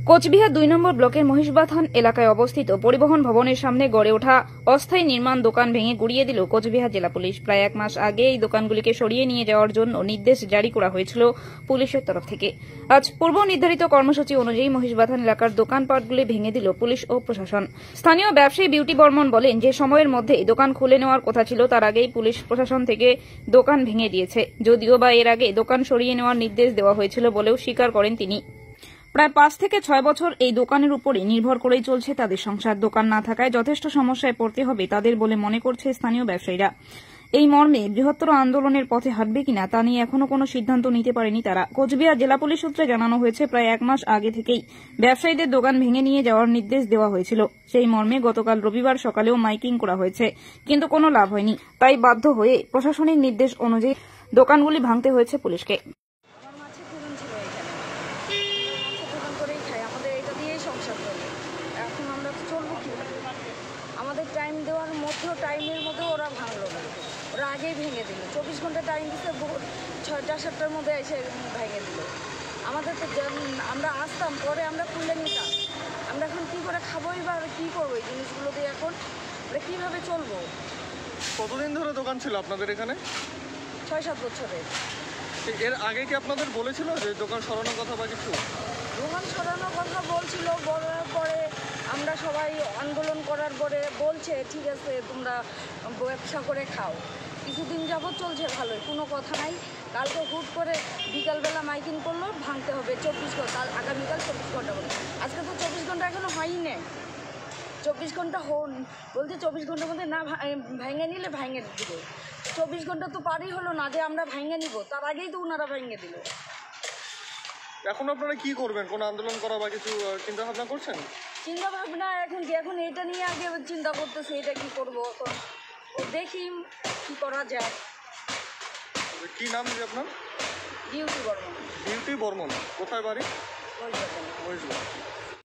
কোচবিহার ২ নম্বর ব্লকের মহিষবাথান এলাকায় অবস্থিত পরিবহন ভবনের সামনে গড়ে ওঠা অস্থায়ী নির্মাণ দোকান ভেঙে গুড়িয়ে দিল কোচবিহার জেলা পুলিশ। প্রায় ১ মাস আগে এই দোকানগুলিকে সরিয়ে নিয়ে যাওয়ার জন্য নির্দেশ জারি করা হয়েছিল পুলিশের তরফ থেকে। আজ পূর্ব নির্ধারিত কর্মসূচি অনুযায়ী মহিষবাথান এলাকার দোকানপাটগুলি ভেঙে দিল পুলিশ ও প্রশাসন। স্থানীয় ব্যবসায়ী বিউটি বর্মন বলেন, যে সময়ের মধ্যে দোকান খুলে নেওয়ার কথা ছিল তার আগেই পুলিশ প্রশাসন থেকে দোকান ভেঙে দিয়েছে। যদিও বা এর আগে দোকান সরিয়ে নেওয়ার নির্দেশ দেওয়া হয়েছিল বলেও স্বীকার করেন তিনি। প্রায় ৫ থেকে ৬ বছর এই দোকানের উপরে নির্ভর করেই চলছে তাদের সংসার। দোকান না থাকায় যথেষ্ট সমস্যায় পড়তে হবে তাদের বলে মনে করছে স্থানীয় ব্যবসায়ীরা। এই মর্মে বৃহত্তর আন্দোলনের পথে হাঁটবে কিনা তা নিয়ে এখনো কোনো সিদ্ধান্ত নিতে পারেনি তারা। কোচবিহার জেলা পুলিশ সূত্রে জানানো হয়েছে, প্রায় ১ মাস আগে থেকেই ব্যবসায়ীদের দোকান ভেঙে নিয়ে যাওয়ার নির্দেশ দেওয়া হয়েছিল। সেই মর্মে গতকাল রবিবার সকালেও মাইকিং করা হয়েছে, কিন্তু কোনো লাভ হয়নি। তাই বাধ্য হয়ে প্রশাসনিক নির্দেশ অনুযায়ী দোকানগুলি ভাঙতে হয়েছে পুলিশকে। এখন আমরা চলবো কীভাবে? আমাদের টাইম দেওয়ার মধ্যেও টাইমের মধ্যেও ওরা ভাঙলো না, ওরা আগেই ভেঙে দিল। ২৪ ঘন্টা টাইম দিতে ৬টা ৭টার মধ্যে এসে ভেঙে দিল। আমাদের তো আমরা আসতাম, পরে আমরা খুলে নিতাম। আমরা এখন কী করে খাবোই বা কী করবো এই জিনিসগুলো দিয়ে? এখন আমরা কীভাবে চলবো? কতদিন ধরে দোকান ছিল আপনাদের এখানে? ৬-৭ বছরের। এর আগে কি আপনাদের বলেছিল যে দোকান সরানোর কথা বা কিছু? দোকান সরানোর কথা বলছিল, বলার পরে আমরা সবাই আন্দোলন করার পরে বলছে ঠিক আছে তোমরা ব্যবসা করে খাও। কিছুদিন যাবৎ চলছে ভালোই, কোনো কথা নাই। কালকে হুট করে বিকালবেলা মাইকিং করলো ভাঙতে হবে ২৪ ঘন্টা, আগামীকাল ২৪ ঘন্টা বলে। আজকে তো ২৪ ঘন্টা এখনো হয়ই না। ২৪ ঘন্টা বলছে ২৪ ঘন্টার মধ্যে না ভেঙে নিলে ভেঙে দিবে। ২৪ ঘন্টা তো পারই হলো না যে আমরা ভেঙে নিব, তার আগেই তো ওনারা ভেঙে দিল। এখন আপনারা কি করবেন? কোনো আন্দোলন করা বা কিছু চিন্তা ভাবনা করছেন? চিন্তা ভাবনা এখন কি, এখন এটা নিয়ে আগে চিন্তা করতেছি এটা কি করব। এখন দেখি কি করা যায়। কি নাম যে আপনার? বিউটি বর্মন। বিউটি বর্মন। কোথায় বাড়ি? মহিষবাথান। মহিষবাথান।